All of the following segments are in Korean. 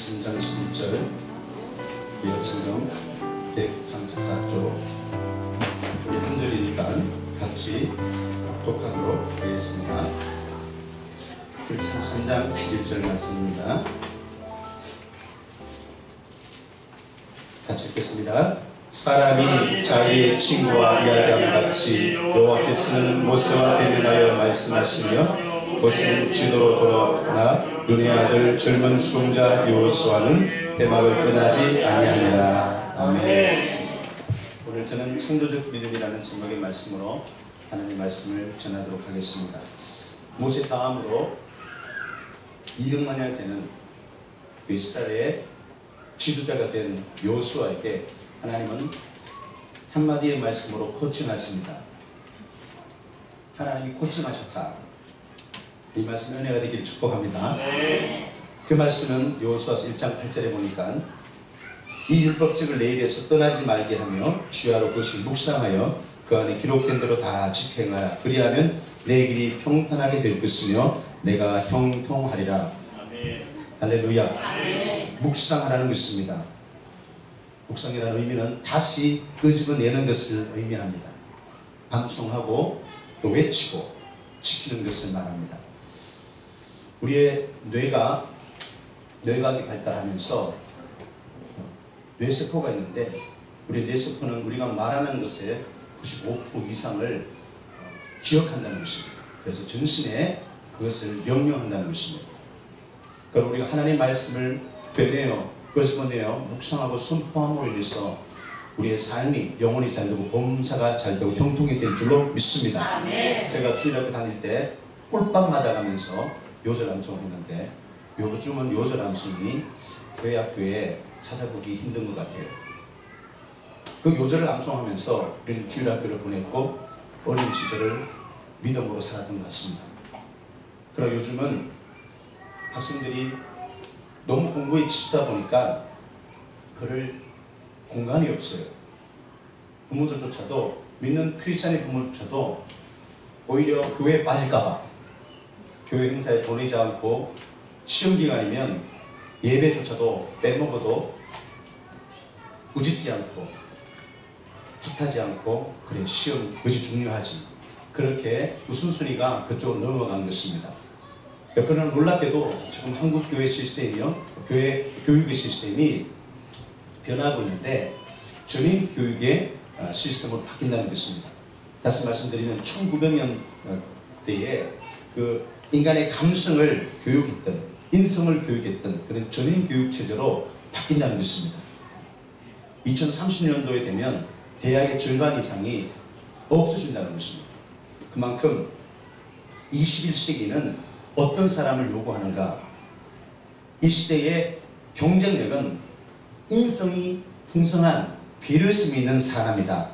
3장 11절 예언성경 134쪽 우리 한 절이니까 같이 독하도록 하겠습니다. 출애굽기 3장 11절 말씀입니다. 같이 읽겠습니다. 사람이 자기의 친구와 이야기함 같이 여호와께서는 모세와 대면하여 말씀하시며 모세는 지도로 돌아오나 눈의 아들 젊은 수종자 여호수아는 회막을 떠나지 아니하니라. 아멘. 오늘 저는 창조적 믿음이라는 제목의 말씀으로 하나님의 말씀을 전하도록 하겠습니다. 모세 다음으로 200만여나 되는 이스라엘의 지도자가 된 여호수아에게 하나님은 한마디의 말씀으로 코칭하십니다. 하나님이 코칭하셨다. 이 말씀 은혜가 되기를 축복합니다. 그 말씀은 여호수아서 1장 8절에 보니까 이 율법책을 내 입에서 떠나지 말게 하며 주야로 그것을 묵상하여 그 안에 기록된 대로 다 집행하라. 그리하면 내 길이 평탄하게 될 것이며 내가 형통하리라. 할렐루야. 묵상하라는 것입니다. 묵상이라는 의미는 다시 끄집어내는 것을 의미합니다. 방송하고 또 외치고 지키는 것을 말합니다. 우리의 뇌각이 발달하면서 뇌세포가 있는데 우리 뇌세포는 우리가 말하는 것의 95% 이상을 기억한다는 것입니다. 그래서 전신에 그것을 명령한다는 것입니다. 그럼 우리가 하나님의 말씀을 빼내어 끄집어내어 묵상하고 선포함으로 인해서 우리의 삶이 영혼이 잘되고 범사가 잘되고 형통이 될 줄로 믿습니다. 아멘. 제가 주일학교 다닐 때 꿀밤 맞아가면서 요절암송을 했는데 요즘은 요절암송이 교회 학교에 찾아보기 힘든 것 같아요. 그 요절을 암송하면서 우리는 주일학교를 보냈고 어린 시절을 믿음으로 살았던 것 같습니다. 그러나 요즘은 학생들이 너무 공부에 치다 보니까 그럴 공간이 없어요. 부모들조차도 믿는 크리스찬의 부모조차도 오히려 교회에 빠질까봐 교회 행사에 보내지 않고 시험기간이면 예배조차도 빼먹어도 우짓지 않고 탓하지 않고 그래 시험 그것이 중요하지 그렇게 우선순위가 그쪽으로 넘어간 것입니다. 그러나 놀랍게도 지금 한국 교회 시스템이요 교회 교육의 시스템이 변하고 있는데 전인 교육의 시스템으로 바뀐다는 것입니다. 다시 말씀드리면 1900년대에 그 인간의 감성을 교육했던 인성을 교육했던 그런 전인 교육 체제로 바뀐다는 것입니다. 2030년도에 되면 대학의 절반 이상이 없어진다는 것입니다. 그만큼 21세기는 어떤 사람을 요구하는가? 이 시대의 경쟁력은 인성이 풍성한 배려심이 있는 사람이다.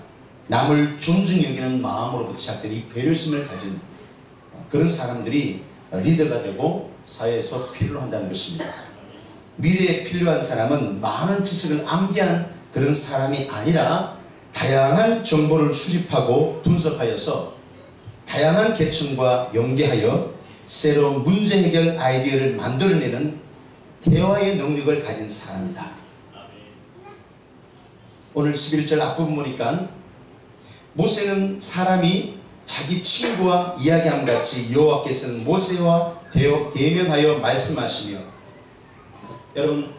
남을 존중히 여기는 마음으로부터 시작된 이 배려심을 가진 그런 사람들이 리더가 되고 사회에서 필요로 한다는 것입니다. 미래에 필요한 사람은 많은 지식을 암기한 그런 사람이 아니라 다양한 정보를 수집하고 분석하여서 다양한 계층과 연계하여 새로운 문제 해결 아이디어를 만들어내는 대화의 능력을 가진 사람이다. 오늘 11절 앞부분 보니까 모세는 사람이 자기 친구와 이야기함 같이 여호와께서는 모세와 대면하여 말씀하시며 여러분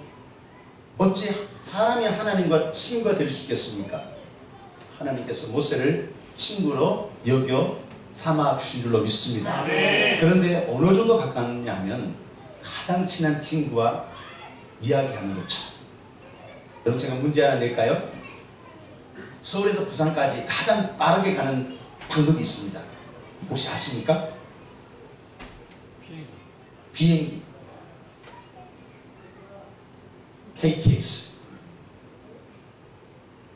어찌 사람이 하나님과 친구가 될 수 있겠습니까? 하나님께서 모세를 친구로 여겨 삼아 주신 줄로 믿습니다. 그런데 어느 정도 가깝냐 하면 가장 친한 친구와 이야기하는 거죠. 여러분 제가 문제 하나 낼까요? 서울에서 부산까지 가장 빠르게 가는 방법이 있습니다. 혹시 아십니까? 비행기. KTX.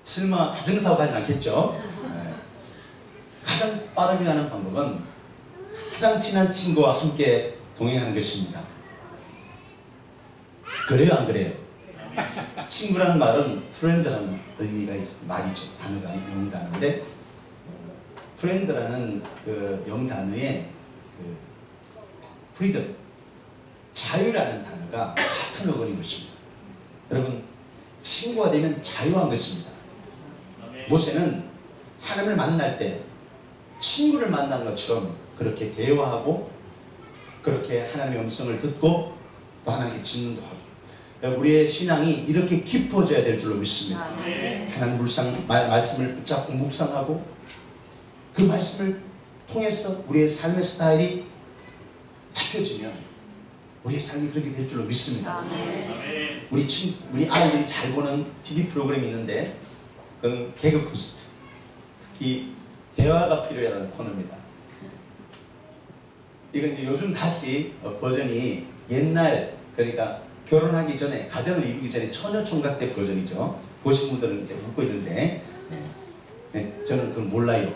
설마 자전거 타고 가진 않겠죠? 네. 가장 빠르게 가는 방법은 가장 친한 친구와 함께 동행하는 것입니다. 그래요, 안 그래요? 친구라는 말은 프렌드라는 의미가 말이죠. 단어가 영단어인데 프렌드라는 그 영단어에 프리덤 자유라는 단어가 같은 어원인 것입니다. 여러분, 친구가 되면 자유한 것입니다. 모세는 하나님을 만날 때 친구를 만난 것처럼 그렇게 대화하고 그렇게 하나님의 음성을 듣고 또 하나님께 질문도 하고, 우리의 신앙이 이렇게 깊어져야 될 줄로 믿습니다. 하나님 말씀을 붙잡고 묵상하고 그 말씀을 통해서 우리의 삶의 스타일이 잡혀지면 우리의 삶이 그렇게 될 줄로 믿습니다. 우리 아이들이 잘 보는 TV 프로그램이 있는데 그건 개그 코스트, 특히 대화가 필요하다는 코너입니다. 이건 이제 요즘 다시 버전이 옛날, 그러니까 결혼하기 전에, 가정을 이루기 전에 처녀총각 때 버전이죠. 보신 분들은 이렇게 웃고 있는데, 네, 저는 그걸 몰라요.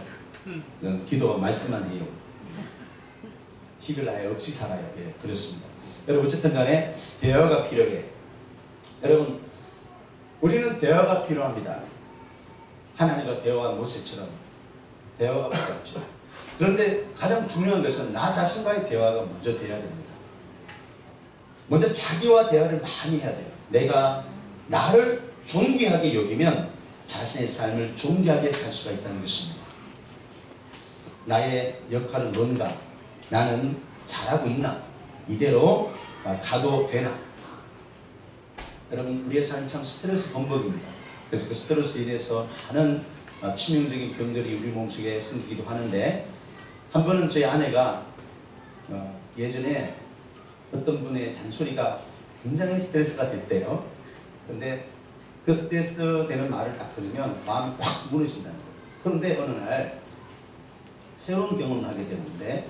저는 기도와 말씀만 해요. TV를 아예 없이 살아요. 예, 그렇습니다. 여러분, 어쨌든 간에 대화가 필요해. 여러분, 우리는 대화가 필요합니다. 하나님과 대화한 모세처럼 대화가 필요하죠. 그런데 가장 중요한 것은 나 자신과의 대화가 먼저 돼야 됩니다. 먼저 자기와 대화를 많이 해야 돼요. 내가 나를 존귀하게 여기면 자신의 삶을 존귀하게 살 수가 있다는 것입니다. 나의 역할은 뭔가? 나는 잘하고 있나? 이대로 가도 되나? 여러분, 우리의 삶이 참 스트레스 범벅입니다. 그래서 그 스트레스로 인해서 많은 치명적인 병들이 우리 몸속에 생기기도 하는데, 한 번은 저희 아내가 예전에 어떤 분의 잔소리가 굉장히 스트레스가 됐대요. 근데 그 스트레스 되는 말을 딱 들으면 마음이 확 무너진다는 거예요. 그런데 어느 날 새로운 경험을 하게 되는데,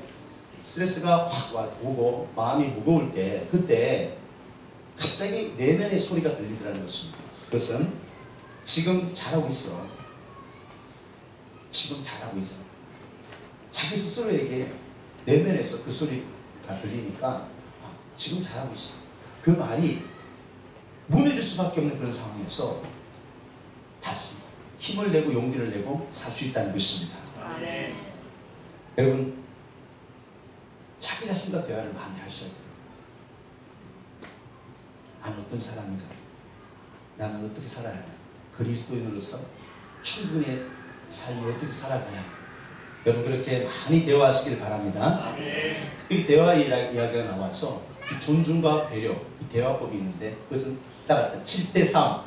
스트레스가 확 오고 마음이 무거울 때, 그때 갑자기 내면의 소리가 들리더라는 것입니다. 그것은 지금 잘하고 있어. 지금 잘하고 있어. 자기 스스로에게 내면에서 그 소리가 들리니까 지금 잘하고 있어. 그 말이 무너질 수밖에 없는 그런 상황에서 다시 힘을 내고 용기를 내고 살 수 있다는 것입니다. 여러분, 자기 자신과 대화를 많이 하셔야 돼요. 나는 어떤 사람인가? 나는 어떻게 살아야 하나? 그리스도인으로서 충분히 삶을 어떻게 살아가야 하나? 여러분, 그렇게 많이 대화하시길 바랍니다. 이 대화 이야기가 나와서 이 존중과 배려, 이 대화법이 있는데, 그것은 따라서 7대3.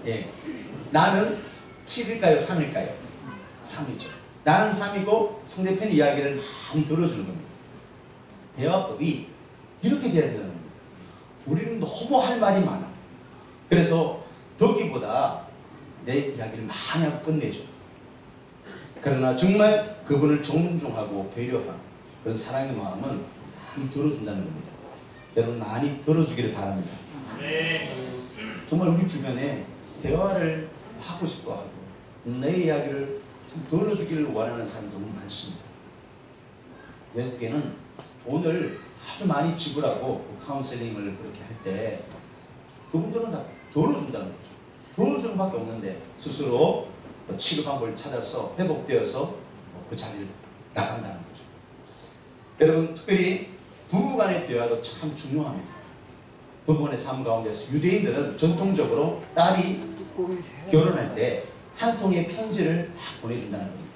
예. 나는 7일까요? 3일까요? 3이죠. 나는 3이고 상대편 이야기를 많이 들어주는 겁니다. 대화법이 이렇게 돼야 된다는 겁니다. 우리는 너무 할 말이 많아. 그래서 듣기보다 내 이야기를 많이 하고 끝내죠. 그러나 정말 그분을 존중하고 배려하고 그런 사랑의 마음은 많이 들어준다는 겁니다. 여러분, 많이 들어주기를 바랍니다. 정말 우리 주변에 대화를 하고 싶어 하고 내 이야기를 좀 들어주기를 원하는 사람도 너무 많습니다. 외국에는 돈을 아주 많이 지불하고 카운셀링을 그렇게 할 때 그분들은 다 들어준다는 거죠. 들어주는 밖에 없는데 스스로 치료 방법을 찾아서 회복되어서 그 자리를 나간다는 거죠. 여러분, 특별히 부부 간의 대화도 참 중요합니다. 부부간의 삶 가운데서 유대인들은 전통적으로 딸이 결혼할 때 한 통의 편지를 다 보내준다는 겁니다.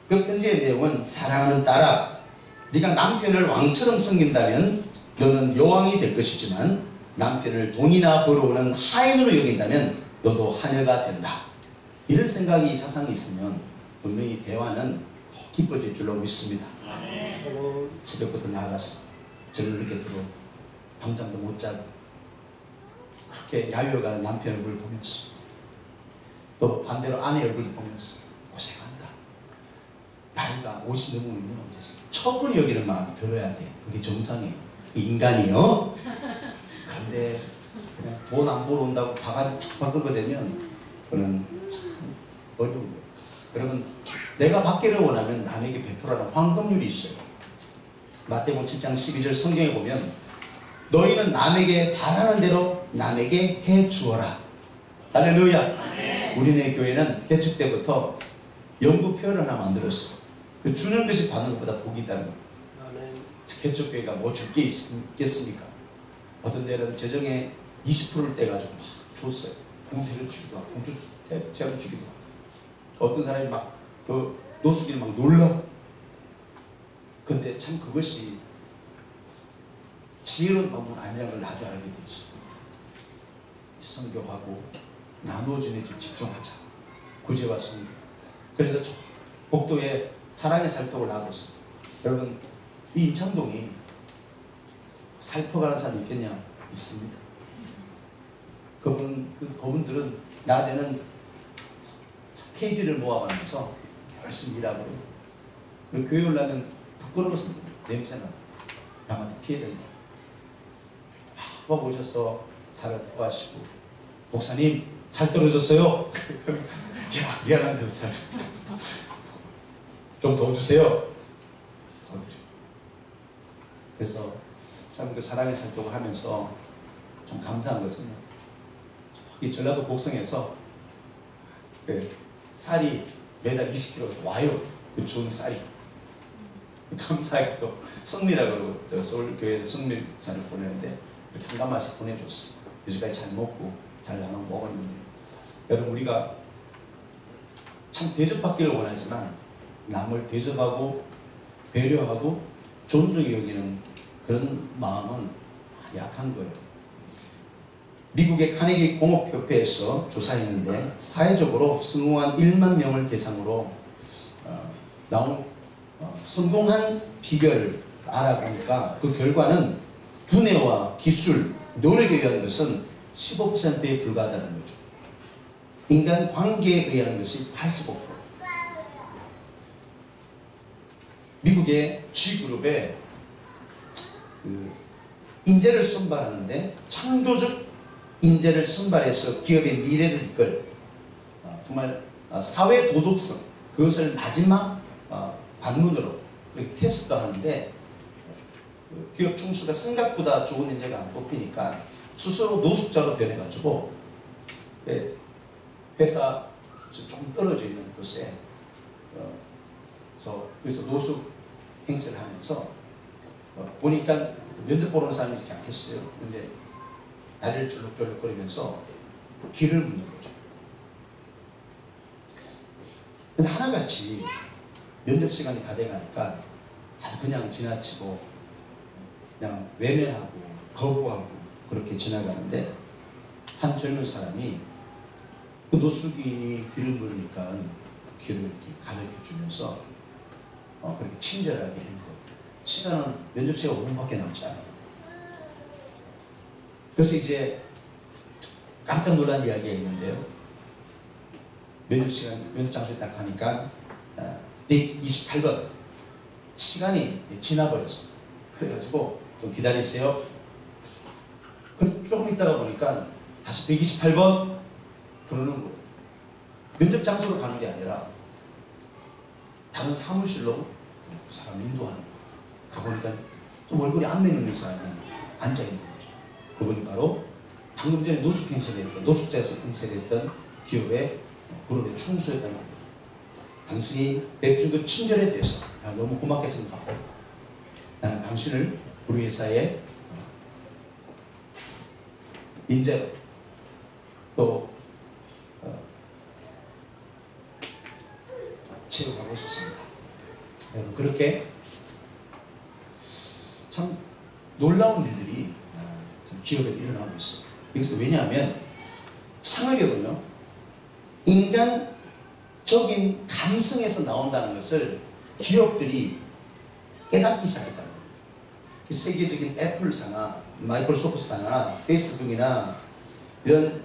그 편지의 내용은, 사랑하는 딸아, 네가 남편을 왕처럼 섬긴다면 너는 여왕이 될 것이지만 남편을 돈이나 벌어오는 하인으로 여긴다면 너도 하녀가 된다. 이런 생각이, 사상이 있으면 분명히 대화는 더 깊어질 줄로 믿습니다. 새벽부터 나가서 저를 이렇게 들어 밤잠도 못 자고 그렇게 야유어가는 남편 얼굴을 보면서, 또 반대로 아내 얼굴을 보면서 고생한다. 나이가 50 넘으면 이제 처분이 여기는 마음이 들어야 돼. 그게 정상이에요. 인간이요. 그런데 그냥 돈 안 벌어온다고 바가지 팍팍 긁어 대면 그는 참 어려운 거예요. 여러분, 내가 받기를 원하면 남에게 베풀어라. 황금률이 있어요. 마태복음 7장 12절 성경에 보면, 너희는 남에게 바라는 대로 남에게 해 주어라. 할렐루야. 우리네 교회는 개척 때부터 연구표를 하나 만들었어요. 그 주는 것이 받는 것보다 복이 있다는 겁니다. 개척교회가 뭐 줄 게 있겠습니까? 어떤 데는 재정에 20%를 떼가지고 막 줬어요. 공태를 주기도 하고 공주택을 주기도 하고 어떤 사람이 막 그 노숙인을 막 놀라. 근데 참 그것이 지혜로운 방문 아니라는 걸 나도 알게 됐어. 선교하고 나누어지는 데 집중하자. 구제와 선교. 그래서 저 복도에 사랑의 살떡을 놔뒀어. 여러분 이 인창동이 살펴가는 사람이 있겠냐? 있습니다. 그분들은 낮에는 페이지를 모아가면서 열심히 일하고 그리고 교회 올라면 부끄러워서 냄새나. 나만 피해야 된다. 한번 오셔서 살을 구하시고 목사님 살 떨어졌어요. 야 미안한데 살 좀 더 주세요. 더 드려. 그래서 참 그 사랑의 살동을 하면서 좀 감사한 것은 이 전라도 곡성에서 그 쌀이 매달 20kg 와요. 그 좋은 쌀이. 감사하게 또 성미라고 그러고 저 서울교회에서 성미 쌀을 보내는데 이렇게 한 가마씩 보내줬어요. 요즘까지 잘 먹고 잘 나눠 먹었는데 여러분 우리가 참 대접받기를 원하지만 남을 대접하고 배려하고 존중히 여기는 그런 마음은 약한 거예요. 미국의 카네기 공업협회에서 조사했는데 사회적으로 성공한 1만 명을 대상으로 나온 성공한 비결을 알아보니까 그 결과는 두뇌와 기술, 노력에 의한 것은 15%에 불과하다는 거죠. 인간 관계에 의한 것이 85%. 미국의 G그룹에 인재를 선발하는데 창조적 인재를 선발해서 기업의 미래를 이끌 정말 사회 도덕성 그것을 마지막 관문으로 이렇게 테스트하는데 기업 총수가 생각보다 좋은 인재가 안 뽑히니까 스스로 노숙자로 변해가지고 회사 좀 떨어져 있는 곳에 그래서 노숙 행세를 하면서 보니까 면접 보러 오는 사람이 있지 않겠어요. 근데 다리를 쫄룩쫄룩거리면서 길을 묻는 거죠. 근데 하나같이 면접 시간이 다 돼가니까 그냥 지나치고 그냥 외면하고 거부하고 그렇게 지나가는데 한 젊은 사람이 그 노숙인이 길을 물으니까 길을 이렇게 가르쳐 주면서 그렇게 친절하게 했고 시간은 면접 시간 5분밖에 남지 않아요. 그래서 이제 깜짝 놀란 이야기가 있는데요. 면접 장소에 딱 가니까 128번 시간이 지나버렸어. 그래가지고 좀 기다리세요. 그럼 조금 있다가 보니까 다시 128번 부르는 거예요. 면접 장소로 가는 게 아니라 다른 사무실로 그 사람을 인도하는 거예요. 가보니까 좀 얼굴이 안면 있는 사람이 앉아있는 거죠. 그분이 바로 방금 전에 노숙 행세를 했던, 노숙자에서 행세를 했던 기업의 그룹의 총수였다는 겁니다. 당신이 베푼 그 친절에 대해서 나는 너무 고맙게 생각하고 나는 당신을 우리 회사에 인재로 또 채용하고 싶습니다. 여러분 그렇게 참 놀라운 일들이 기업에 일어나고 있어요. 여기서 왜냐하면 창의력은요 인간적인 감성에서 나온다는 것을 기업들이 깨닫기 시작했다는 거예요. 세계적인 애플사나 마이크로소프트나 페이스북이나 이런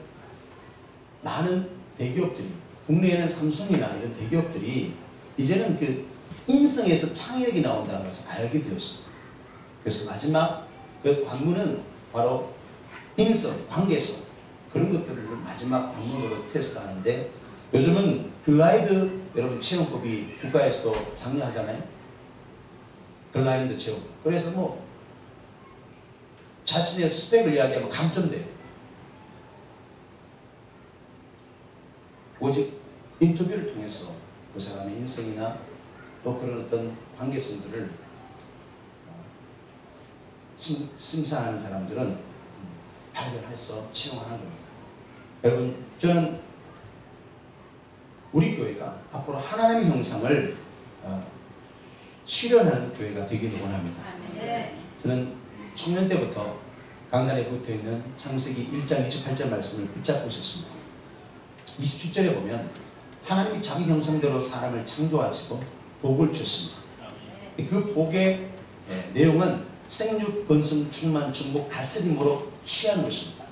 많은 대기업들이 국내에는 삼성이나 이런 대기업들이 이제는 그 인성에서 창의력이 나온다는 것을 알게 되었습니다. 그래서 마지막 그 관문은 바로 인성, 관계성 그런 것들을 마지막 관문으로 테스트하는데 요즘은 글라이드 여러분 채용법이 국가에서도 장려하잖아요. 글라이드 채용. 그래서 뭐 자신의 스펙을 이야기하면 감점돼요. 오직 인터뷰를 통해서 그 사람의 인성이나 또 그런 어떤 관계성들을 심사하는 사람들은 발견해서 채용하는 겁니다. 여러분, 저는 우리 교회가 앞으로 하나님의 형상을 실현하는 교회가 되기를 원합니다. 저는 청년 때부터 강단에 붙어있는 창세기 1장 28절 말씀을 붙잡고 있었습니다. 27절에 보면 하나님이 자기 형상대로 사람을 창조하시고 복을 주셨습니다. 그 복의 내용은 생육, 번성, 충만, 충복, 다스림으로 취하는 것입니다.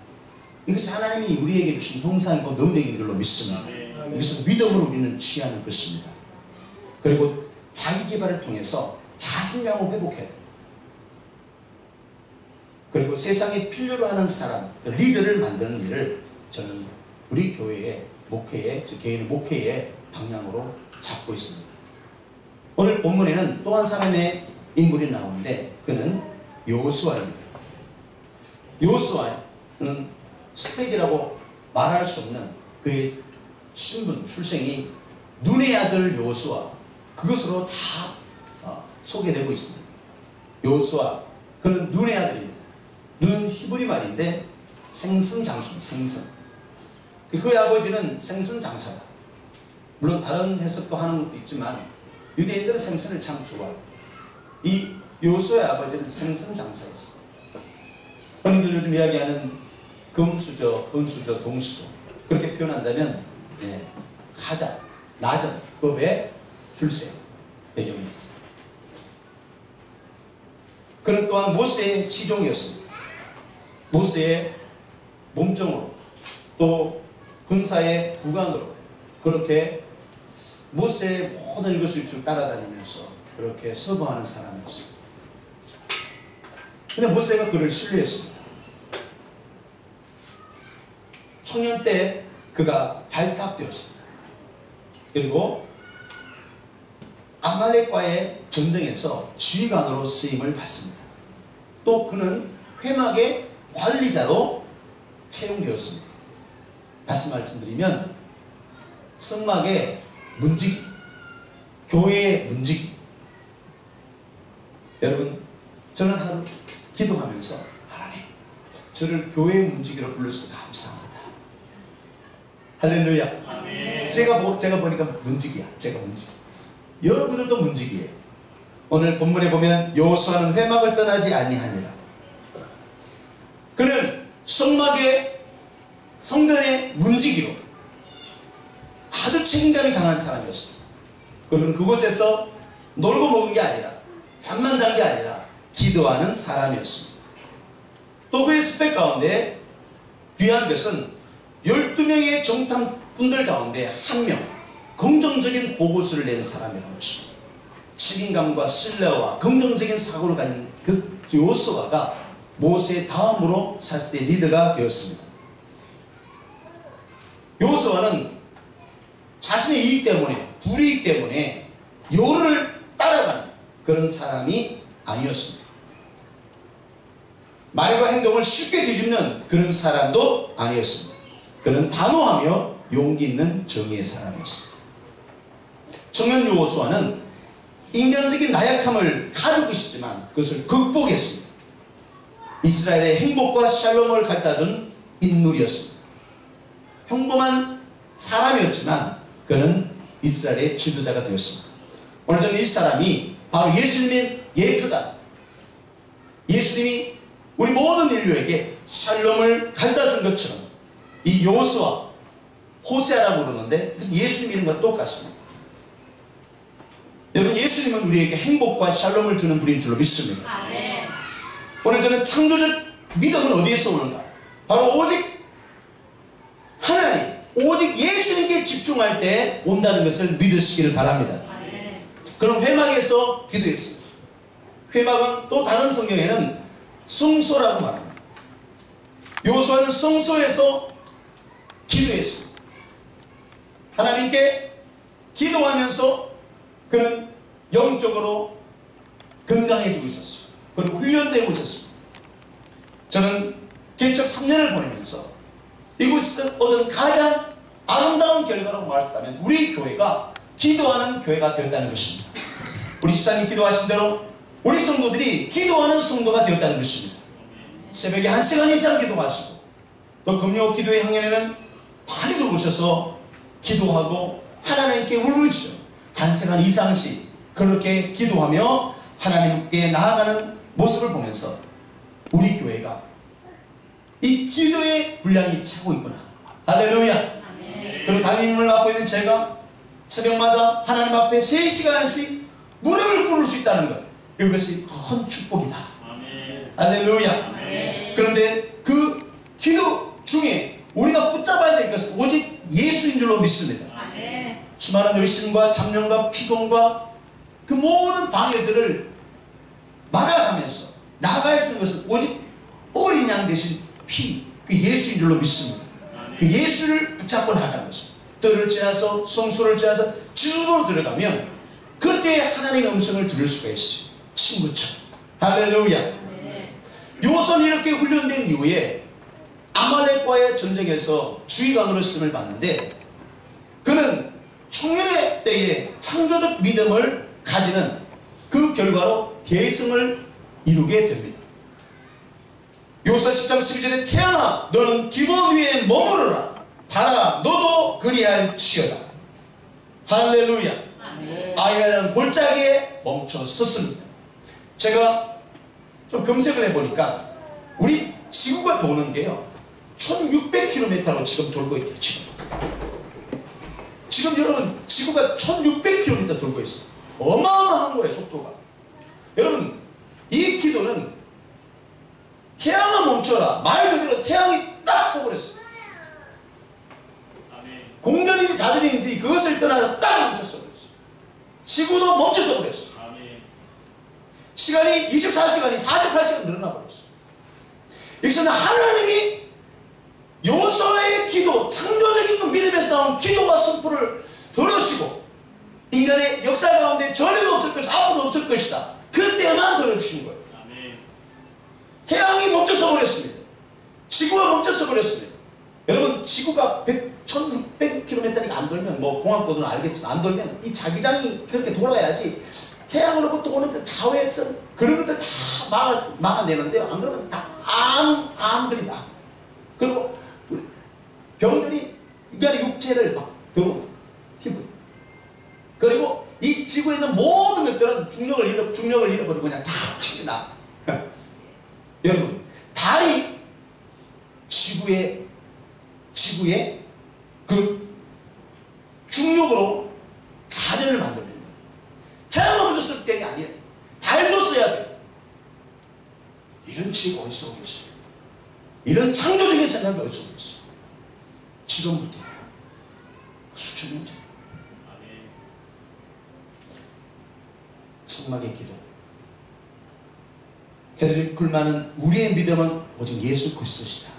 이것이 하나님이 우리에게 주신 형상이고 능력인 줄로 믿습니다. 이것은 믿음으로 우리는 취하는 것입니다. 그리고 자기 개발을 통해서 자신감을 회복해야 돼요. 그리고 세상에 필요로 하는 사람, 리더를 만드는 일을 저는 우리 교회의 목회의, 저 개인의 목회의 방향으로 잡고 있습니다. 오늘 본문에는 또 한 사람의 인물이 나오는데 그는 여호수아입니다. 여호수아는 스펙이라고 말할 수 없는 그의 신분, 출생이 눈의 아들 여호수아, 그것으로 다 소개되고 있습니다. 여호수아, 그는 눈의 아들입니다. 눈은 히브리 말인데 생선장수입니다. 생선. 그의 아버지는 생선장사다. 물론 다른 해석도 하는 것도 있지만 유대인들은 생선을 참 좋아해요. 이 여호수아의 아버지는 생선장사였어요. 흔히들 요즘 이야기하는 금수저, 은수저, 동수저 그렇게 표현한다면 하자, 나전, 법의 출생 배경이었어요. 그는 또한 모세의 시종이었습니다. 모세의 몸종으로 또 군사의 국왕으로 그렇게 모세의 모든 것을 쭉 따라다니면서 그렇게 서거하는 사람이었습니다. 그런데 모세가 그를 신뢰했습니다. 청년 때 그가 발탁되었습니다. 그리고 아말렉과의 전쟁에서 지휘관으로 쓰임을 받습니다. 또 그는 회막의 관리자로 채용되었습니다. 다시 말씀드리면 성막의 문지기, 교회의 문지기. 여러분, 저는 하루 기도하면서 하나님, 저를 교회의 문지기로 불러주셔서 감사합니다. 할렐루야. 아멘. 제가 보니까 문지기야. 제가 문지기. 여러분들도 문지기예요. 오늘 본문에 보면 여호수아는 회막을 떠나지 아니하니라. 그는 성전의 문지기로 아주 책임감이 강한 사람이었습니다. 그는 그곳에서 놀고 먹은 게 아니라 잠만 잔 게 아니라 기도하는 사람이었습니다. 또 그의 스펙 가운데 귀한 것은 12명의 정탐꾼들 가운데 한 명 긍정적인 보고서를 낸 사람이라는 것입니다. 책임감과 신뢰와 긍정적인 사고를 가진 그 여호수아가 모세 다음으로 사실 때 리더가 되었습니다. 여호수아는 자신의 이익 때문에, 불이익 때문에 여호를 따라가는 그런 사람이 아니었습니다. 말과 행동을 쉽게 뒤집는 그런 사람도 아니었습니다. 그는 단호하며 용기 있는 정의의 사람이었습니다. 청년 여호수아는 인간적인 나약함을 가지고 있었지만 그것을 극복했습니다. 이스라엘의 행복과 샬롬을 갖다준 인물이었습니다. 평범한 사람이었지만 그는 이스라엘의 지도자가 되었습니다. 오늘 저는 이 사람이 바로 예수님의 예표다. 예수님이 우리 모든 인류에게 샬롬을 가져다 준 것처럼 이 여호수아, 호세아라고 부르는데 예수님 이름과 똑같습니다. 여러분, 예수님은 우리에게 행복과 샬롬을 주는 분인 줄로 믿습니다. 아멘. 오늘 저는 창조적 믿음은 어디에서 오는가? 바로 오직 하나님, 오직 예수님께 집중할 때 온다는 것을 믿으시기를 바랍니다. 아멘. 그럼 회막에서 기도했습니다. 회막은 또 다른 성경에는 성소라고 말합니다. 여호수아는 성소에서 기도했습니다. 하나님께 기도하면서 그는 영적으로 건강해지고 있었어요. 그리고 훈련되고 있었습니다. 저는 개척 3년을 보내면서 이곳에서 얻은 가장 아름다운 결과로 말했다면 우리 교회가 기도하는 교회가 되었다는 것입니다. 우리 집사님 기도하신 대로 우리 성도들이 기도하는 성도가 되었다는 것입니다. 새벽에 1시간 이상 기도하시고 또 금요 기도의 향연에는 많이들 오셔서 기도하고 하나님께 울부짖어 한 시간 이상씩 그렇게 기도하며 하나님께 나아가는 모습을 보면서 우리 교회가 이 기도의 분량이 차고 있구나. 할렐루야. 그리고 담임을 맡고 있는 제가 새벽마다 하나님 앞에 3시간씩 무릎을 꿇을 수 있다는 것, 이것이 큰 축복이다. 할렐루야. 그런데 그 기도 중에 우리가 붙잡아야 될 것은 오직 예수인 줄로 믿습니다. 수많은 의심과 잡념과 피곤과 그 모든 방해들을 막아가면서 나아갈 수 있는 것은 오직 어린 양 대신 피, 그 예수인 줄로 믿습니다. 그 예수를 붙잡고 나가는 것입니다. 뜰을 지나서 성소를 지나서 지도로 들어가면 그때 하나님의 음성을 들을 수가 있어요. 친구처럼. 할렐루야. 요선이 이렇게 훈련된 이후에 아말렉과의 전쟁에서 주의관으로 쓰임을 받는데, 그는 청년의 때에 창조적 믿음을 가지는 그 결과로 대승을 이루게 됩니다. 요수아 10장 12절에 태양아 너는 기본 위에 머무르라, 달아 너도 그리할지어다. 할렐루야. 아이라는 골짜기에 멈춰 섰습니다. 제가 좀 검색을 해보니까 우리 지구가 도는 게요 1600km로 지금 돌고 있대요. 지금 여러분 지구가 1600km 돌고 있어요. 어마어마한 거예요, 속도가. 여러분 이 기도는 태양아 멈춰라, 말 그대로 태양이 딱 서버렸어요. 공전인지 자전인지 그것을 떠나서 딱 멈춰서 버렸어요. 지구도 멈춰서 버렸어요. 시간이 24시간이 48시간 늘어나 버렸어요. 여기서는 하나님이 요소의 기도, 창조적인 믿음에서 나온 기도와 선포를 들으시고 인간의 역사 가운데 전에도 없을 것이다, 앞으로도 없을 것이다, 그때만 들어주신 거예요. 태양이 멈춰서 버렸습니다. 지구가 멈춰서 버렸습니다. 여러분 지구가 1600km니까 안 돌면, 뭐 공학보도는 알겠지만 안 돌면 이 자기장이 그렇게 돌아야지 태양으로부터 오는 그 자외선 그런 것들 다 막아내는데요. 안 그러면 다 암들이다. 그리고 병들이 인간의 육체를 막 더워 피부에. 그리고 이 지구에 있는 모든 것들은 중력을 잃어버리고 그냥 다 튀어나. 여러분 달이 지구의 그 중력으로 자전을 만들어낸 거예요. 태양을 먼저 쓸 때가 아니에요. 달도 써야 돼요. 이런 지혜가 어디서 오겠어요? 이런 창조적인 생각이 어디서 오겠어요? 지금부터 수천 년 전 성막의 기도, 그들이 굴마는 우리의 믿음은 오직 예수 그리스도시다.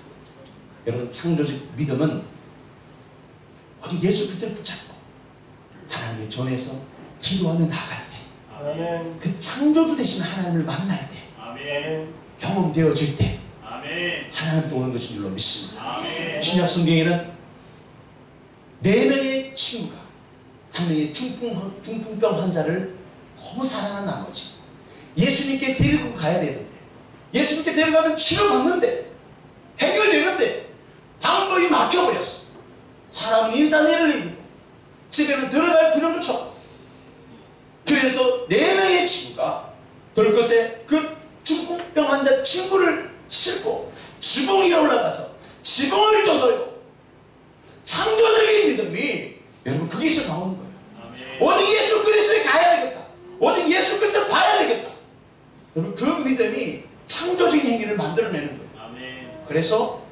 여러분 창조적 믿음은 오직 예수 그리스도를 붙잡고 하나님의 전에서 기도하며 나아갈 때, 아멘. 그 창조주 되신 하나님을 만날 때, 아멘. 경험되어질 때, 아멘. 하나님도 오는 것인 줄로 믿습니다. 아멘. 신약 성경에는 4명의 친구가 한 명의 중풍병 환자를 너무 사랑한 나머지 예수님께 데리고 가야 되는데, 예수님께 데려가면 치료받는데 해결되는데 방법이 막혀버렸어. 사람은 인산해를 입고 집에는 들어갈 균형조차 없고. 그래서 4명의 친구가 들것에 그 중풍병 환자 친구를 싣고 지붕 위에 올라가서 지붕을 떠돌고, 창조적인 믿음이 여러분 거기서 나오는 거예요. 아멘. 오직 예수 그리스도에 가야 되겠다, 오직 예수 그리스도를 봐야 되겠다. 여러분 그 믿음이 창조적인 행위를 만들어내는 거예요. 아멘. 그래서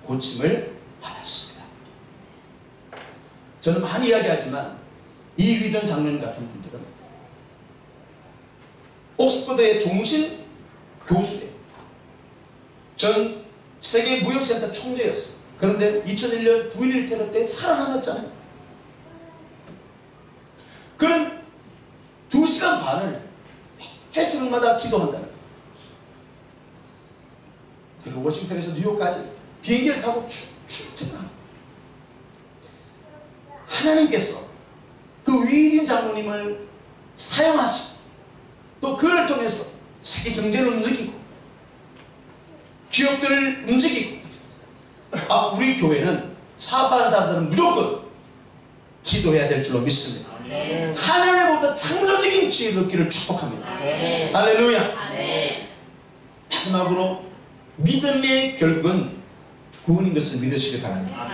고침을 받았습니다. 저는 많이 이야기하지만 이휘던 장로님 같은 분들은 옥스퍼드의 종신 교수예요. 전 세계 무역센터 총재였어요. 그런데 2001년 9.11 테러 때 살아남았잖아요. 그는 2시간 반을 해수욕마다 기도한다는 거예요. 그리고 워싱턴에서 뉴욕까지 비행기를 타고 출퇴근합니다. 하나님께서 그 위인 장로님을 사용하시고 또 그를 통해서 세계 경제를 움직이고 기업들을 움직이고 우리 교회는 사업하는 사람들은 무조건 기도해야 될 줄로 믿습니다. 하나님으로부터 창조적인 지혜를 얻기를 축복합니다. 할렐루야. 마지막으로 믿음의 결국은 구원인 것을 믿으시길 바랍니다.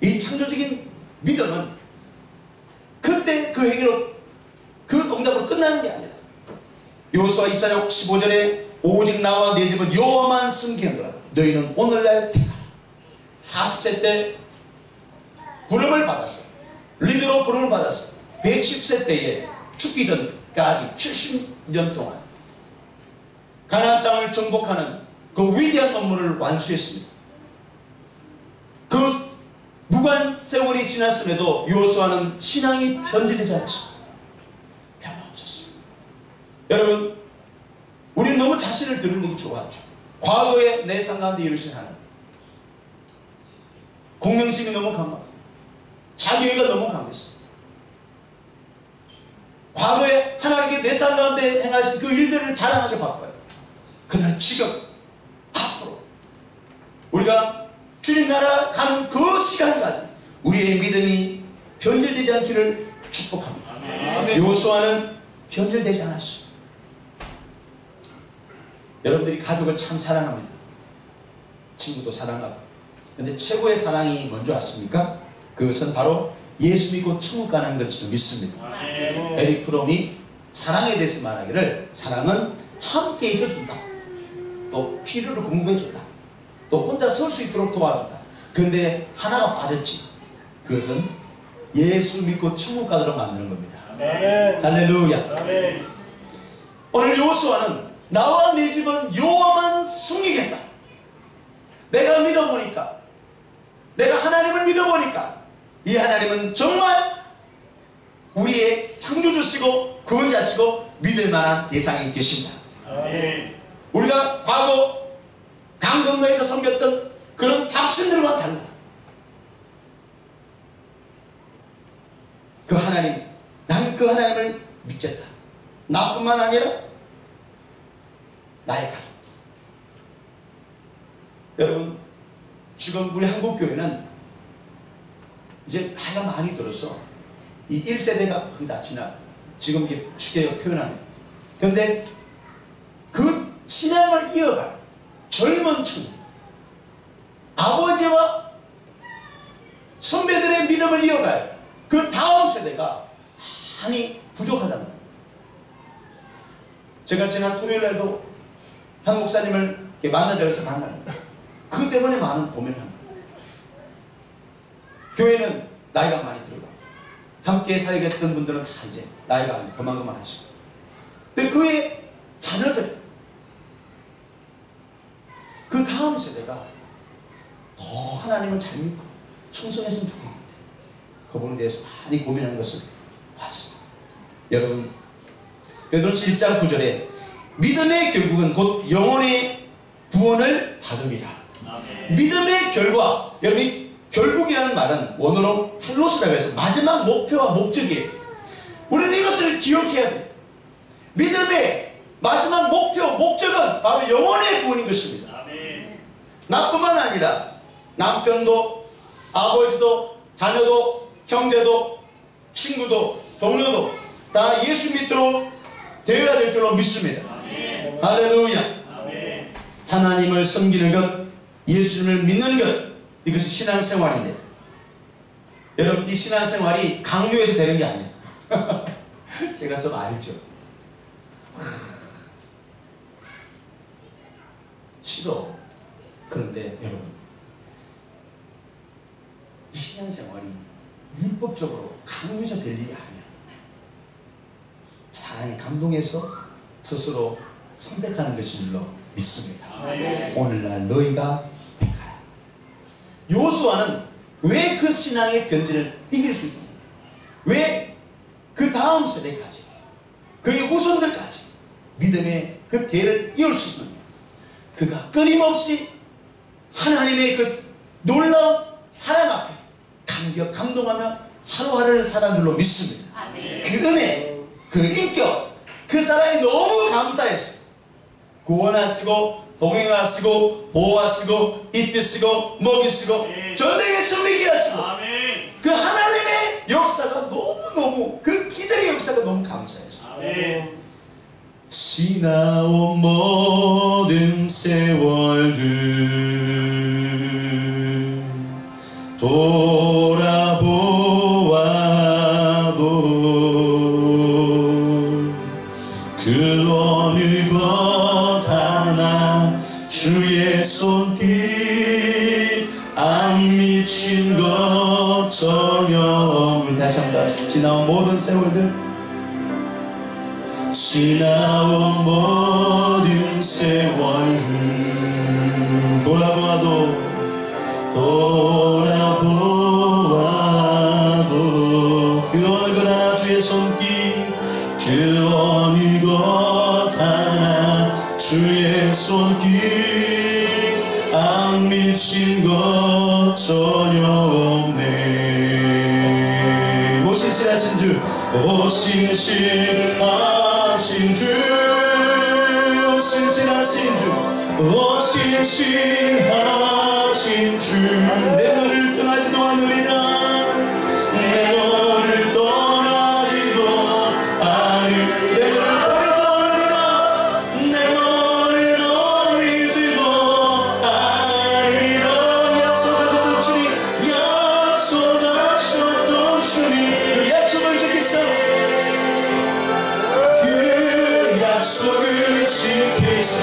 이 창조적인 믿음은 그때 그 행위로 그 응답으로 끝나는 게 아니라 여호수아 2장 15절에 오직 나와 내 집은 여호와만 섬기노라. 너희는 오늘날 택하라. 40세 때 부름을 받았어. 리더로 부름을 받았어. 110세 때에 죽기 전까지 70년 동안 가나안 땅을 정복하는 그 위대한 업무를 완수했습니다. 그 무관 세월이 지났음에도 여호수아는 신앙이 변질되지 않았습니다. 변함없었어요. 여러분, 우리는 너무 자신을 드러내기 좋아하죠. 과거에 내 삶 가운데 이루신 하나님, 공명심이 너무 강하고 자기애가 너무 강했어요. 과거에 하나님께 내 삶 가운데 행하신 그 일들을 자랑하게 바빠요. 그러나 지금 앞으로 우리가 주님 나라 가는 그 시간까지 우리의 믿음이 변질되지 않기를 축복합니다. 여호수아는 변질되지 않았어요. 여러분들이 가족을 참 사랑합니다. 친구도 사랑하고. 근데 최고의 사랑이 뭔지 아십니까? 그것은 바로 예수 믿고 천국 가는 것을 믿습니다. 에릭 프롬이 사랑에 대해서 말하기를, 사랑은 함께 있어준다. 또 필요를 공부해준다. 또 혼자 설 수 있도록 도와준다. 근데 하나가 빠졌지. 그것은 예수 믿고 천국 가도록 만드는 겁니다. 할렐루야. 오늘 여호수아는 나와 내 집은 여호와만 숨기겠다. 내가 믿어보니까, 내가 하나님을 믿어보니까 이 하나님은 정말 우리의 창조주시고 구원자시고 믿을 만한 대상이 계십니다. 우리가 과거 강건너에서 섬겼던 그런 잡신들과 다르다. 그 하나님, 난 그 하나님을 믿겠다. 나뿐만 아니라 나의 가족. 여러분, 지금 우리 한국교회는 이제 나이가 많이 들어서 이 1세대가 거의 다 지나, 지금 이렇게 쉽게 표현하면. 그런데 그 신앙을 이어갈 젊은 층, 아버지와 선배들의 믿음을 이어갈 그 다음 세대가 많이 부족하다는 겁니다. 제가 지난 토요일 날도 한 목사님을 만나자고 해서 만나는 거예요. 그것 때문에 많은 고민을 합니다. 교회는 나이가 많이 들어가, 함께 살겠던 분들은 다 이제 나이가 그만그만 하시고, 근데 그의 자녀들, 그 다음 세대가 더 하나님을 잘 믿고 충성했으면 좋겠는데 그 부분에 대해서 많이 고민하는 것을 봤습니다. 여러분, 베드로서 1장 9절에 믿음의 결국은 곧 영혼의 구원을 받음이라. 믿음의 결과, 여러분이 결국이라는 말은 원어로 텔로스라고 해서 마지막 목표와 목적이에요. 우리는 이것을 기억해야 돼요. 믿음의 마지막 목표, 목적은 바로 영혼의 구원인 것입니다. 나뿐만 아니라 남편도, 아버지도, 자녀도, 형제도, 친구도, 동료도 다 예수 믿도록 되어야 될 줄로 믿습니다. 할렐루야. 하나님을 섬기는 것, 예수님을 믿는 것, 이것이 신앙생활인데, 여러분, 이 신앙생활이 강요해서 되는 게 아니에요. 제가 좀 알죠. 싫어. 그런데 여러분, 이 신앙생활이 율법적으로 강요해서 될 일이 아니야. 사랑에 감동해서 스스로 선택하는 것인 줄로 믿습니다. 오늘날 너희가 택하라. 여호수아는 왜 그 신앙의 변질을 이길 수 있습니까? 왜 그 다음 세대까지, 그의 후손들까지 믿음의 그 대를 이을 수 있습니까? 그가 끊임없이 하나님의 그 놀라운 사랑 앞에 감동하며 하루하루를 살아간 줄로 믿습니다. 그 은혜, 그 인격, 그 사랑이 너무 감사해서 구원하시고 동행하시고 보호하시고 이끄시고 먹이시고 전쟁에 승리케 하시고 그 하나님의 역사가 너무너무 그 기적의 역사가 너무 감사했어요. 지나온 모든 세월들 돌아보아도 그 어느 것 하나 주의 손길 안 미친 것 전혀 없는. 다시 한번 지나온 모든 세월들 지나온 모든 세월들 돌아보아도 그 어느 것 하나 주의 손길 그 어느 것 하나 주의 손길 안 미친 것 전혀 없네. 오 신실하신 주, 오 신실하신 주, 오 신실하신 주, 오 신실하신 주. 내 너를 떠나지도 않으리라. 내 너를 떠나지도 않으리. 내 너를 버리지도 않으리라. 내 너를 버리지도 않으리라. 약속하셨던 주님, 약속하셨던 주님, 그 약속을 지키사 그 약속을 지키사